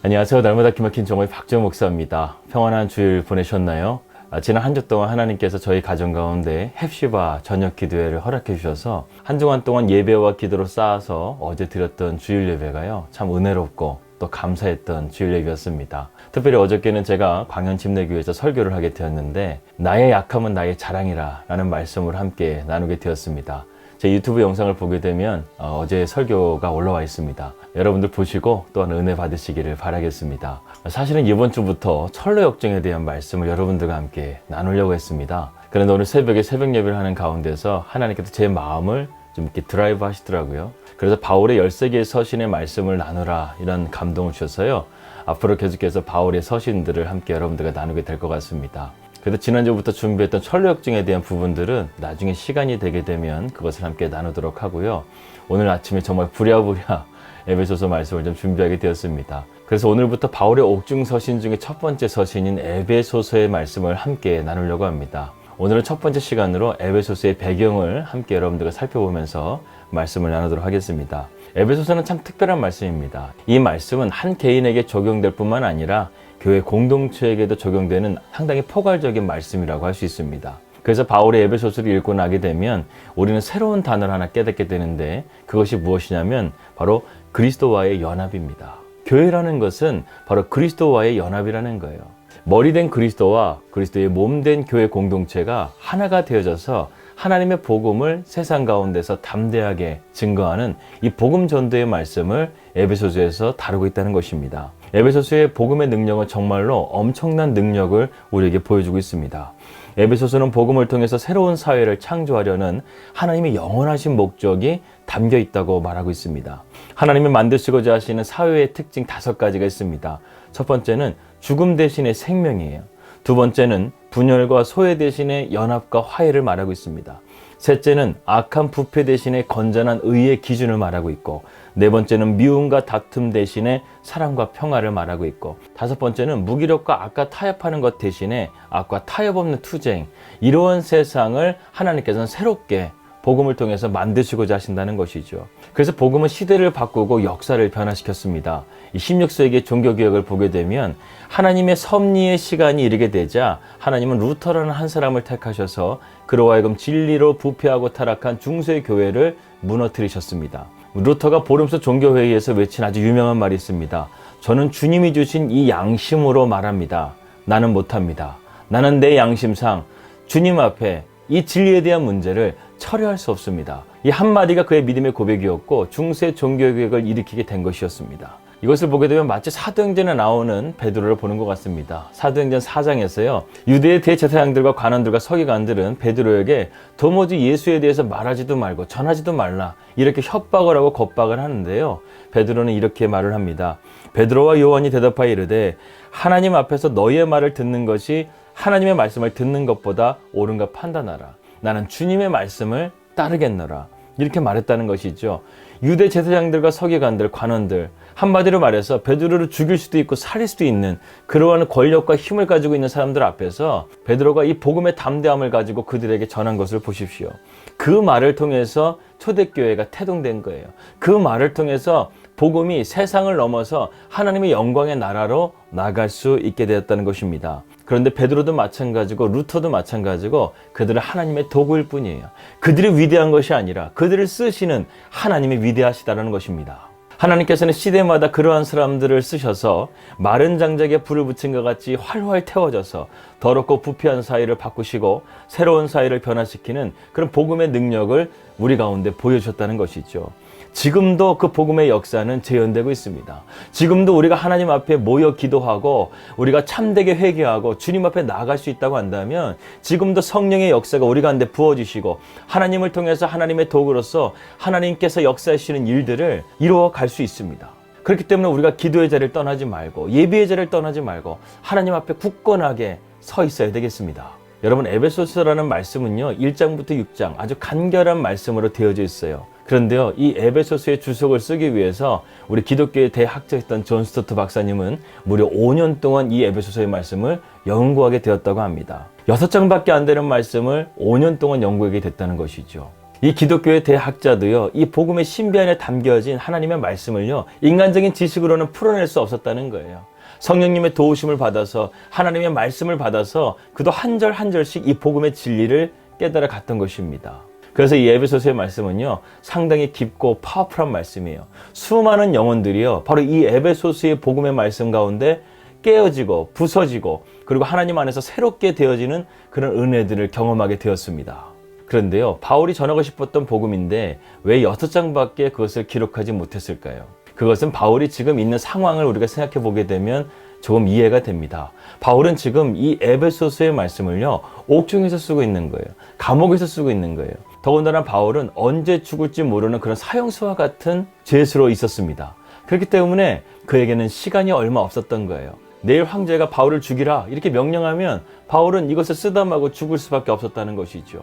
안녕하세요. 날마다 기막힌 종의 박재호 목사입니다. 평안한 주일 보내셨나요? 지난 한 주 동안 하나님께서 저희 가정 가운데 헵시바 저녁 기도회를 허락해 주셔서 한 주간 동안 예배와 기도로 쌓아서 어제 드렸던 주일 예배가요, 참 은혜롭고 또 감사했던 주일 예배였습니다. 특별히 어저께는 제가 광현침례교회에서 설교를 하게 되었는데, 나의 약함은 나의 자랑이라 라는 말씀을 함께 나누게 되었습니다. 제 유튜브 영상을 보게 되면 어제 설교가 올라와 있습니다. 여러분들 보시고 또한 은혜 받으시기를 바라겠습니다. 사실은 이번 주부터 철로 역정에 대한 말씀을 여러분들과 함께 나누려고 했습니다. 그런데 오늘 새벽에 새벽 예배를 하는 가운데서 하나님께서 제 마음을 좀 이렇게 드라이브 하시더라고요. 그래서 바울의 13개의 서신의 말씀을 나누라, 이런 감동을 주셔서요, 앞으로 계속해서 바울의 서신들을 함께 여러분들과 나누게 될 것 같습니다. 그래서 지난주부터 준비했던 철로역정에 대한 부분들은 나중에 시간이 되게 되면 그것을 함께 나누도록 하고요. 오늘 아침에 정말 부랴부랴 에베소서 말씀을 좀 준비하게 되었습니다. 그래서 오늘부터 바울의 옥중 서신 중에 첫 번째 서신인 에베소서의 말씀을 함께 나누려고 합니다. 오늘은 첫 번째 시간으로 에베소서의 배경을 함께 여러분들과 살펴보면서 말씀을 나누도록 하겠습니다. 에베소서는 참 특별한 말씀입니다. 이 말씀은 한 개인에게 적용될 뿐만 아니라 교회 공동체에게도 적용되는 상당히 포괄적인 말씀이라고 할 수 있습니다. 그래서 바울의 에베소서를 읽고 나게 되면 우리는 새로운 단어를 하나 깨닫게 되는데, 그것이 무엇이냐면 바로 그리스도와의 연합입니다. 교회라는 것은 바로 그리스도와의 연합이라는 거예요. 머리된 그리스도와 그리스도의 몸된 교회 공동체가 하나가 되어져서 하나님의 복음을 세상 가운데서 담대하게 증거하는 이 복음 전도의 말씀을 에베소서에서 다루고 있다는 것입니다. 에베소서의 복음의 능력은 정말로 엄청난 능력을 우리에게 보여주고 있습니다. 에베소서는 복음을 통해서 새로운 사회를 창조하려는 하나님의 영원하신 목적이 담겨 있다고 말하고 있습니다. 하나님이 만드시고자 하시는 사회의 특징 5가지가 있습니다. 첫 번째는 죽음 대신의 생명이에요. 두 번째는 분열과 소외 대신의 연합과 화해를 말하고 있습니다. 셋째는 악한 부패 대신에 건전한 의의 기준을 말하고 있고, 네 번째는 미움과 다툼 대신에 사랑과 평화를 말하고 있고, 다섯 번째는 무기력과 악과 타협하는 것 대신에 악과 타협 없는 투쟁, 이러한 세상을 하나님께서는 새롭게 복음을 통해서 만드시고자 하신다는 것이죠. 그래서 복음은 시대를 바꾸고 역사를 변화시켰습니다. 이 16세기 종교개혁을 보게 되면 하나님의 섭리의 시간이 이르게 되자 하나님은 루터라는 한 사람을 택하셔서 그로 하여금 진리로 부패하고 타락한 중세 교회를 무너뜨리셨습니다. 루터가 보름수 종교회의에서 외친 아주 유명한 말이 있습니다. 저는 주님이 주신 이 양심으로 말합니다. 나는 못합니다. 나는 내 양심상 주님 앞에 이 진리에 대한 문제를 철회할 수 없습니다. 이 한마디가 그의 믿음의 고백이었고 중세 종교개혁을 일으키게 된 것이었습니다. 이것을 보게 되면 마치 사도행전에 나오는 베드로를 보는 것 같습니다. 사도행전 4장에서요, 유대의 대제사장들과 관원들과 서기관들은 베드로에게 도무지 예수에 대해서 말하지도 말고 전하지도 말라, 이렇게 협박을 하고 겁박을 하는데요, 베드로는 이렇게 말을 합니다. 베드로와 요한이 대답하여 이르되 하나님 앞에서 너희의 말을 듣는 것이 하나님의 말씀을 듣는 것보다 옳은가 판단하라. 나는 주님의 말씀을 따르겠노라. 이렇게 말했다는 것이죠. 유대 제사장들과 서기관들, 관원들, 한마디로 말해서 베드로를 죽일 수도 있고 살릴 수도 있는 그러한 권력과 힘을 가지고 있는 사람들 앞에서 베드로가 이 복음의 담대함을 가지고 그들에게 전한 것을 보십시오. 그 말을 통해서 초대교회가 태동된 거예요. 그 말을 통해서 복음이 세상을 넘어서 하나님의 영광의 나라로 나갈 수 있게 되었다는 것입니다. 그런데 베드로도 마찬가지고 루터도 마찬가지고 그들은 하나님의 도구일 뿐이에요. 그들이 위대한 것이 아니라 그들을 쓰시는 하나님이 위대하시다는 것입니다. 하나님께서는 시대마다 그러한 사람들을 쓰셔서 마른 장작에 불을 붙인 것 같이 활활 태워져서 더럽고 부패한 사회를 바꾸시고 새로운 사회를 변화시키는 그런 복음의 능력을 우리 가운데 보여주셨다는 것이죠. 지금도 그 복음의 역사는 재현되고 있습니다. 지금도 우리가 하나님 앞에 모여 기도하고 우리가 참되게 회개하고 주님 앞에 나아갈 수 있다고 한다면 지금도 성령의 역사가 우리 가운데 부어지시고 하나님을 통해서 하나님의 도구로서 하나님께서 역사하시는 일들을 이루어갈 수 있습니다. 그렇기 때문에 우리가 기도의 자리를 떠나지 말고 예배의 자리를 떠나지 말고 하나님 앞에 굳건하게 서 있어야 되겠습니다. 여러분, 에베소서라는 말씀은요, 1장부터 6장 아주 간결한 말씀으로 되어져 있어요. 그런데요, 이 에베소서의 주석을 쓰기 위해서 우리 기독교의 대학자였던 존 스토트 박사님은 무려 5년 동안 이 에베소서의 말씀을 연구하게 되었다고 합니다. 6장밖에 안 되는 말씀을 5년 동안 연구하게 됐다는 것이죠. 이 기독교의 대학자도요, 이 복음의 신비 안에 담겨진 하나님의 말씀을요, 인간적인 지식으로는 풀어낼 수 없었다는 거예요. 성령님의 도우심을 받아서, 하나님의 말씀을 받아서 그도 한 절 한 절씩 이 복음의 진리를 깨달아 갔던 것입니다. 그래서 이 에베소서의 말씀은요, 상당히 깊고 파워풀한 말씀이에요. 수많은 영혼들이요, 바로 이 에베소서의 복음의 말씀 가운데 깨어지고 부서지고, 그리고 하나님 안에서 새롭게 되어지는 그런 은혜들을 경험하게 되었습니다. 그런데요, 바울이 전하고 싶었던 복음인데 왜 6장밖에 그것을 기록하지 못했을까요? 그것은 바울이 지금 있는 상황을 우리가 생각해 보게 되면 조금 이해가 됩니다. 바울은 지금 이 에베소서의 말씀을요, 옥중에서 쓰고 있는 거예요. 감옥에서 쓰고 있는 거예요. 더군다나 바울은 언제 죽을지 모르는 그런 사형수와 같은 죄수로 있었습니다. 그렇기 때문에 그에게는 시간이 얼마 없었던 거예요. 내일 황제가 바울을 죽이라 이렇게 명령하면 바울은 이것을 쓰다마고 죽을 수밖에 없었다는 것이죠.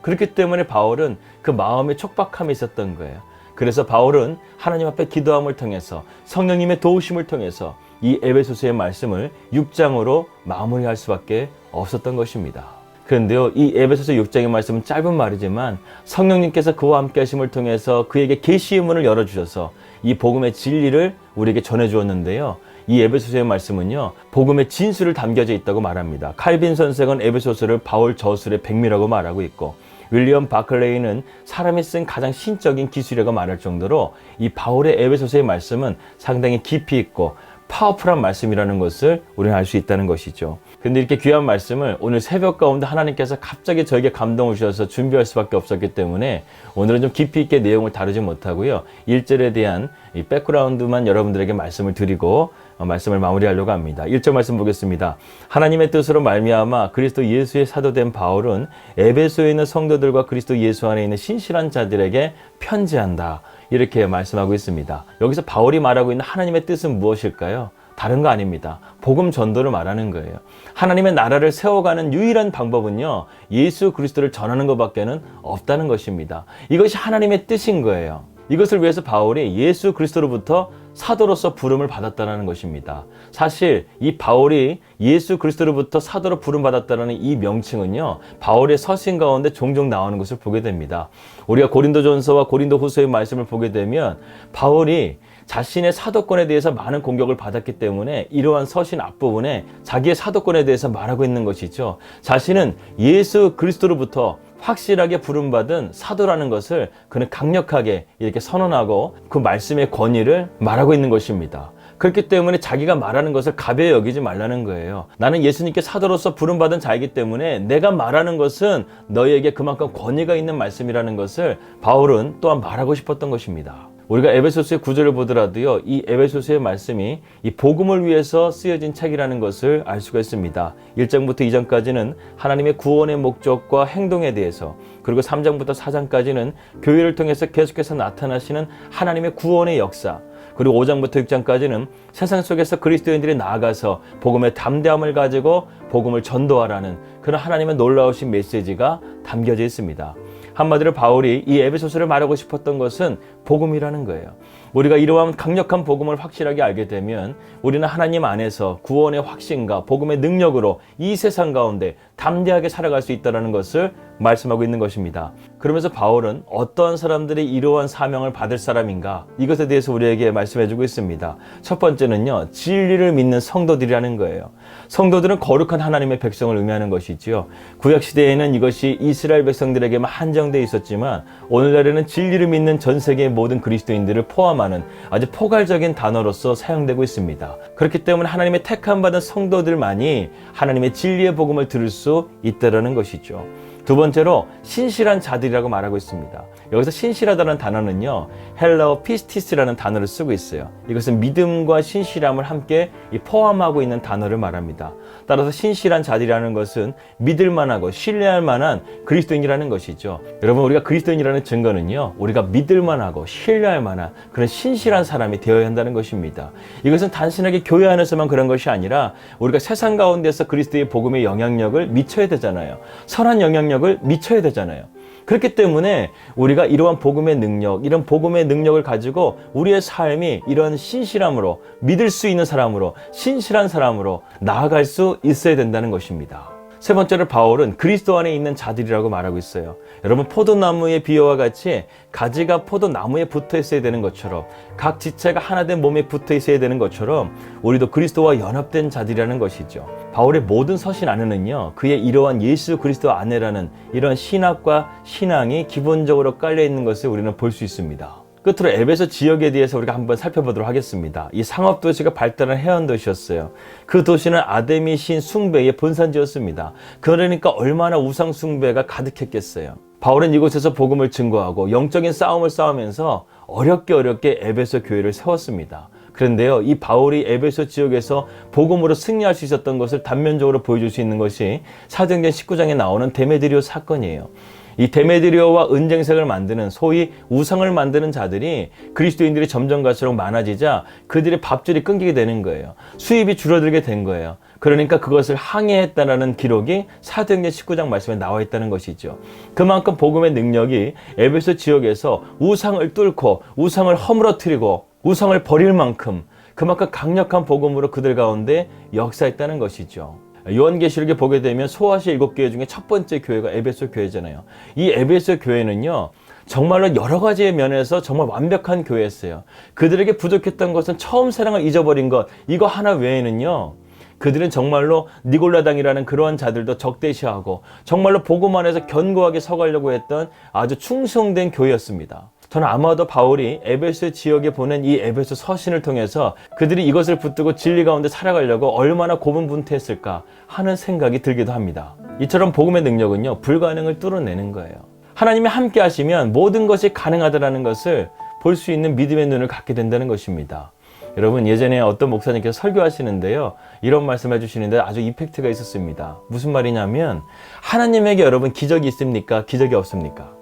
그렇기 때문에 바울은 그 마음에 촉박함이 있었던 거예요. 그래서 바울은 하나님 앞에 기도함을 통해서, 성령님의 도우심을 통해서 이 에베소서의 말씀을 6장으로 마무리할 수밖에 없었던 것입니다. 그런데요, 이 에베소서 6장의 말씀은 짧은 말이지만 성령님께서 그와 함께 하심을 통해서 그에게 계시의 문을 열어주셔서 이 복음의 진리를 우리에게 전해주었는데요, 이 에베소서의 말씀은요, 복음의 진수를 담겨져 있다고 말합니다. 칼빈 선생은 에베소서를 바울 저술의 백미라고 말하고 있고, 윌리엄 바클레이는 사람이 쓴 가장 신적인 기술이라고 말할 정도로 이 바울의 에베소서의 말씀은 상당히 깊이 있고 파워풀한 말씀이라는 것을 우리는 알 수 있다는 것이죠. 근데 이렇게 귀한 말씀을 오늘 새벽 가운데 하나님께서 갑자기 저에게 감동을 주셔서 준비할 수밖에 없었기 때문에 오늘은 좀 깊이 있게 내용을 다루지 못하고요, 1절에 대한 이 백그라운드만 여러분들에게 말씀을 드리고 말씀을 마무리하려고 합니다. 1절 말씀 보겠습니다. 하나님의 뜻으로 말미암아 그리스도 예수의 사도된 바울은 에베소에 있는 성도들과 그리스도 예수 안에 있는 신실한 자들에게 편지한다, 이렇게 말씀하고 있습니다. 여기서 바울이 말하고 있는 하나님의 뜻은 무엇일까요? 다른 거 아닙니다. 복음 전도를 말하는 거예요. 하나님의 나라를 세워가는 유일한 방법은요, 예수 그리스도를 전하는 것밖에는 없다는 것입니다. 이것이 하나님의 뜻인 거예요. 이것을 위해서 바울이 예수 그리스도로부터 사도로서 부름을 받았다는 것입니다. 사실 이 바울이 예수 그리스도로부터 사도로 부름받았다는 이 명칭은요, 바울의 서신 가운데 종종 나오는 것을 보게 됩니다. 우리가 고린도전서와 고린도후서의 말씀을 보게 되면 바울이 자신의 사도권에 대해서 많은 공격을 받았기 때문에 이러한 서신 앞부분에 자기의 사도권에 대해서 말하고 있는 것이죠. 자신은 예수 그리스도로부터 확실하게 부름받은 사도라는 것을 그는 강력하게 이렇게 선언하고 그 말씀의 권위를 말하고 있는 것입니다. 그렇기 때문에 자기가 말하는 것을 가벼이 여기지 말라는 거예요. 나는 예수님께 사도로서 부름받은 자이기 때문에 내가 말하는 것은 너희에게 그만큼 권위가 있는 말씀이라는 것을 바울은 또한 말하고 싶었던 것입니다. 우리가 에베소서의 9절을 보더라도요, 이 에베소서의 말씀이 이 복음을 위해서 쓰여진 책이라는 것을 알 수가 있습니다. 1장부터 2장까지는 하나님의 구원의 목적과 행동에 대해서, 그리고 3장부터 4장까지는 교회를 통해서 계속해서 나타나시는 하나님의 구원의 역사, 그리고 5장부터 6장까지는 세상 속에서 그리스도인들이 나아가서 복음의 담대함을 가지고 복음을 전도하라는 그런 하나님의 놀라우신 메시지가 담겨져 있습니다. 한마디로 바울이 이 에베소서를 말하고 싶었던 것은 복음이라는 거예요. 우리가 이러한 강력한 복음을 확실하게 알게 되면 우리는 하나님 안에서 구원의 확신과 복음의 능력으로 이 세상 가운데 담대하게 살아갈 수 있다는 것을 말씀하고 있는 것입니다. 그러면서 바울은 어떠한 사람들이 이러한 사명을 받을 사람인가, 이것에 대해서 우리에게 말씀해주고 있습니다. 첫 번째는요, 진리를 믿는 성도들이라는 거예요. 성도들은 거룩한 하나님의 백성을 의미하는 것이지요. 구약시대에는 이것이 이스라엘 백성들에게만 한정되어 있었지만 오늘날에는 진리를 믿는 전 세계의 모든 그리스도인들을 포함하는 아주 포괄적인 단어로서 사용되고 있습니다. 그렇기 때문에 하나님의 택함받은 성도들만이 하나님의 진리의 복음을 들을 수 있다는 것이죠. 두 번째로 신실한 자들이라고 말하고 있습니다. 여기서 신실하다는 단어는요, 헬라어 피스티스라는 단어를 쓰고 있어요. 이것은 믿음과 신실함을 함께 포함하고 있는 단어를 말합니다. 따라서 신실한 자들이라는 것은 믿을만하고 신뢰할 만한 그리스도인이라는 것이죠. 여러분, 우리가 그리스도인이라는 증거는요, 우리가 믿을만하고 신뢰할 만한 그런 신실한 사람이 되어야 한다는 것입니다. 이것은 단순하게 교회 안에서만 그런 것이 아니라 우리가 세상 가운데서 그리스도의 복음의 영향력을 미쳐야 되잖아요. 선한 영향력을 미쳐야 되잖아요. 그렇기 때문에 우리가 이러한 복음의 능력, 이런 복음의 능력을 가지고 우리의 삶이 이런 신실함으로, 믿을 수 있는 사람으로, 신실한 사람으로 나아갈 수 있어야 된다는 것입니다. 세 번째로 바울은 그리스도 안에 있는 자들이라고 말하고 있어요. 여러분, 포도나무의 비유와 같이 가지가 포도나무에 붙어 있어야 되는 것처럼, 각 지체가 하나된 몸에 붙어 있어야 되는 것처럼 우리도 그리스도와 연합된 자들이라는 것이죠. 바울의 모든 서신 안에는요, 그의 이러한 예수 그리스도 안에라는 이런 신학과 신앙이 기본적으로 깔려 있는 것을 우리는 볼 수 있습니다. 끝으로 에베소 지역에 대해서 우리가 한번 살펴보도록 하겠습니다. 이 상업도시가 발달한 해안도시였어요. 그 도시는 아데미 신 숭배의 본산지였습니다. 그러니까 얼마나 우상 숭배가 가득했겠어요. 바울은 이곳에서 복음을 증거하고 영적인 싸움을 싸우면서 어렵게 에베소 교회를 세웠습니다. 그런데요, 이 바울이 에베소 지역에서 복음으로 승리할 수 있었던 것을 단면적으로 보여줄 수 있는 것이 사도행전 19장에 나오는 데메드리오 사건이에요. 이 데메드리오와 은쟁색을 만드는, 소위 우상을 만드는 자들이 그리스도인들이 점점 갈수록 많아지자 그들의 밥줄이 끊기게 되는 거예요. 수입이 줄어들게 된 거예요. 그러니까 그것을 항해했다라는 기록이 사도행전 19장 말씀에 나와 있다는 것이죠. 그만큼 복음의 능력이 에베소 지역에서 우상을 뚫고 우상을 허물어뜨리고 우상을 버릴 만큼 그만큼 강력한 복음으로 그들 가운데 역사했다는 것이죠. 요한계시록에 보게 되면 소아시아 7교회 중에 첫 번째 교회가 에베소 교회잖아요. 이 에베소 교회는요, 정말로 여러 가지의 면에서 정말 완벽한 교회였어요. 그들에게 부족했던 것은 처음 사랑을 잊어버린 것, 이거 하나 외에는요, 그들은 정말로 니골라당이라는 그러한 자들도 적대시하고 정말로 복음 안에서 견고하게 서가려고 했던 아주 충성된 교회였습니다. 저는 아마도 바울이 에베소 지역에 보낸 이 에베소 서신을 통해서 그들이 이것을 붙들고 진리 가운데 살아가려고 얼마나 고분분투했을까 하는 생각이 들기도 합니다. 이처럼 복음의 능력은요, 불가능을 뚫어내는 거예요. 하나님이 함께 하시면 모든 것이 가능하다는 것을 볼 수 있는 믿음의 눈을 갖게 된다는 것입니다. 여러분, 예전에 어떤 목사님께서 설교하시는데요, 이런 말씀 해주시는데 아주 이펙트가 있었습니다. 무슨 말이냐면, 하나님에게 여러분 기적이 있습니까? 기적이 없습니까?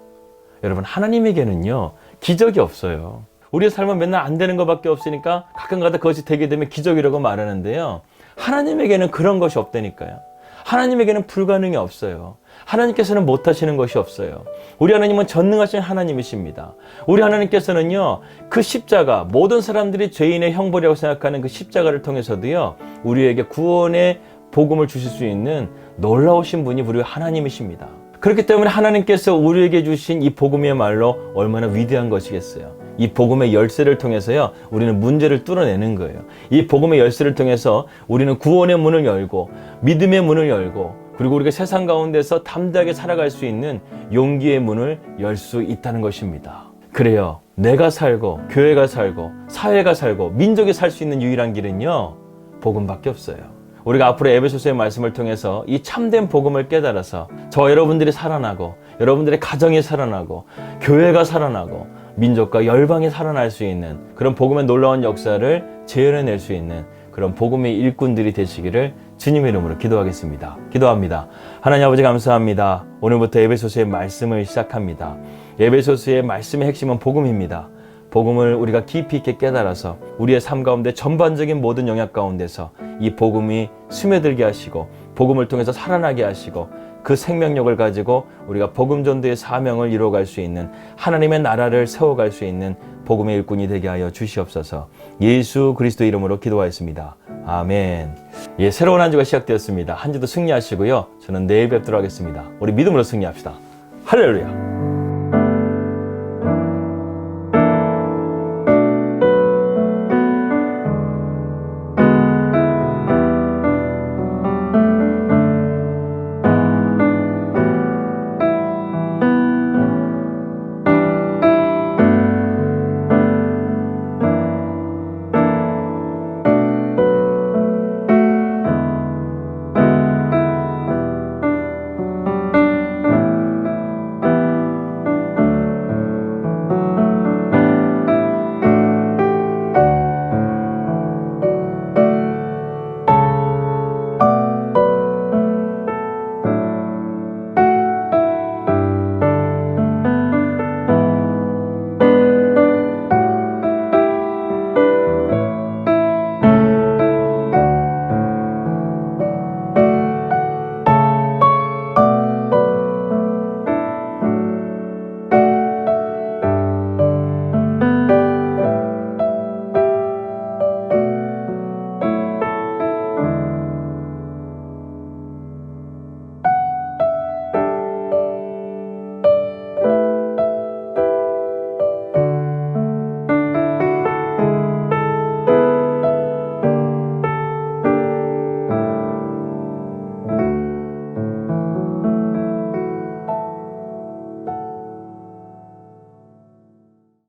여러분, 하나님에게는요, 기적이 없어요. 우리의 삶은 맨날 안 되는 것밖에 없으니까 가끔가다 그것이 되게 되면 기적이라고 말하는데요, 하나님에게는 그런 것이 없다니까요. 하나님에게는 불가능이 없어요. 하나님께서는 못하시는 것이 없어요. 우리 하나님은 전능하신 하나님이십니다. 우리 하나님께서는요, 그 십자가, 모든 사람들이 죄인의 형벌이라고 생각하는 그 십자가를 통해서도요, 우리에게 구원의 복음을 주실 수 있는 놀라우신 분이 우리 하나님이십니다. 그렇기 때문에 하나님께서 우리에게 주신 이 복음이야말로 얼마나 위대한 것이겠어요. 이 복음의 열쇠를 통해서요, 우리는 문제를 뚫어내는 거예요. 이 복음의 열쇠를 통해서 우리는 구원의 문을 열고 믿음의 문을 열고, 그리고 우리가 세상 가운데서 담대하게 살아갈 수 있는 용기의 문을 열 수 있다는 것입니다. 그래요, 내가 살고 교회가 살고 사회가 살고 민족이 살 수 있는 유일한 길은요, 복음밖에 없어요. 우리가 앞으로 에베소서의 말씀을 통해서 이 참된 복음을 깨달아서 저와 여러분들이 살아나고, 여러분들의 가정이 살아나고, 교회가 살아나고, 민족과 열방이 살아날 수 있는 그런 복음의 놀라운 역사를 재현해낼 수 있는 그런 복음의 일꾼들이 되시기를 주님의 이름으로 기도하겠습니다. 기도합니다. 하나님 아버지, 감사합니다. 오늘부터 에베소서의 말씀을 시작합니다. 에베소서의 말씀의 핵심은 복음입니다. 복음을 우리가 깊이 있게 깨달아서 우리의 삶 가운데 전반적인 모든 영역 가운데서 이 복음이 스며들게 하시고, 복음을 통해서 살아나게 하시고, 그 생명력을 가지고 우리가 복음 전도의 사명을 이루어갈 수 있는, 하나님의 나라를 세워갈 수 있는 복음의 일꾼이 되게 하여 주시옵소서. 예수 그리스도 이름으로 기도하였습니다. 아멘. 예, 새로운 한 주가 시작되었습니다. 한 주도 승리하시고요. 저는 내일 뵙도록 하겠습니다. 우리 믿음으로 승리합시다. 할렐루야.